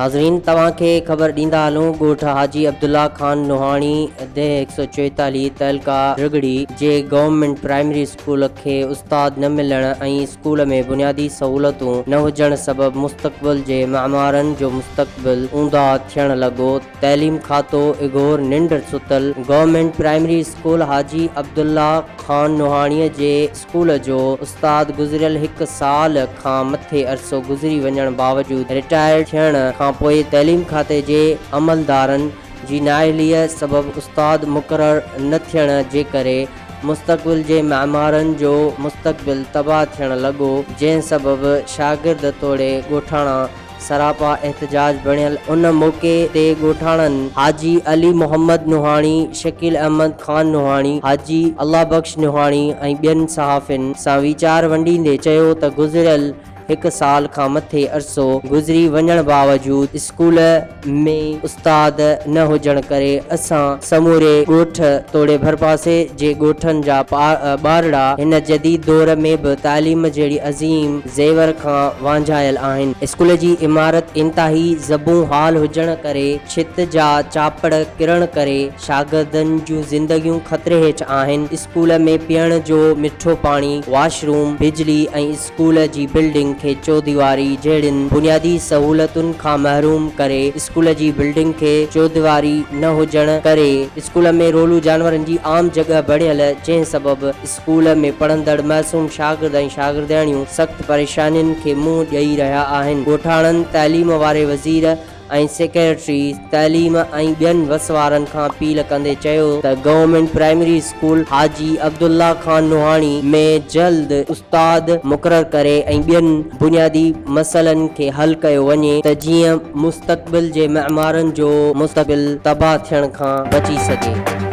नाज़रीन तव्हां खे ख़बर ॾींदा हलूं ॻोठ हाजी अब्दुल्ला खान नुहाणी दे 144 तहलका रगड़ी जे गवर्नमेंट प्राइमरी स्कूल खे उस्ताद न मिलण ऐं स्कूल में बुनियादी सहूलतूं न हुजण सबब मुस्तक़बिल जे मामारनि जो मुस्तक़बिल ऊंधा थियण लॻो। तइलीम खातो इगोर निंड सुतल गवर्नमेंट प्राइमरी स्कूल हाजी अब्दुल्ला खान नुहाणीअ जे स्कूल जो उस्ताद गुज़िरियल 1 साल खां मथे अरसो गुज़री वञण बावजूद रिटायर थियण खां पोइ तइलीम खाते जे अमलदारनि जी नाअहलीअ सबब उस्ताद मुक़रर न थियण जे करे मुस्तक़बिल जे मामारनि जो मुस्तक़बिल तबाह थियण लॻो, जंहिं सबब शागिर्द तोड़े ॻोठाणा सरापा एहतजाज बणियल। उन मौक़े ते ॻोठाणनि हाजी अली मोहम्मद नुहाणी, शकील अहमद खान नुहाणी, हाजी अल्लाह बख्श नुहाणी ऐं ॿियनि सहाफ़िन सां वीचार वंडींदे चयो त गुज़िरियल 1 साल खां मथे अरसो गुज़री वञण बावजूद स्कूल में उस्ताद न हुजण करे असां समूरे ॻोठ तोड़े भरपासे जे ॻोठनि जा ॿारड़ा हिन जदीद दौर में बि तालीम जहिड़ी अज़ीम ज़ेवर खां वांझायल आहिनि। स्कूल जी इमारत इंतहाई ज़बूं हाल हुजण करे छित जा चापड़ किरण करे शागिर्दनि जूं ज़िंदगियूं ख़तरे हेठि आहिनि। स्कूल में पीअण जो मिठो पाणी, वॉशरूम, बिजली ऐं स्कूल जी बिल्डिंग खे चौदीवारी जहिड़ियुनि बुनियादी सहूलतुनि खां महरूम करे स्कूल जी बिल्डिंग खे चौदीवारी न हुजण करे स्कूल में रोलू जानवरनि जी आम जॻह बणियल, जंहिं सबब स्कूल में पढ़ंदड़ मासूम शागिर्द ऐं शागिर्दियाणियूं सख़्त परेशानियुनि खे मुंहुं ॾेई रहिया आहिनि। ॻोठाणनि तइलीम वारे वज़ीर ऐं सेक्रेटरी तइलीम ऐं ॿियनि वसवारनि खां अपील कंदे चयो त गवर्नमेंट प्राइमरी स्कूल हाजी अब्दुल्ला खान नुहाणी में जल्द उस्ताद मुक़रर करे ऐं ॿियनि बुनियादी मसइलनि खे हल कयो वञे त जीअं मुस्तक़बिल जे मामारनि जो मुस्तक़बिल तबाह थियण खां बची सघे।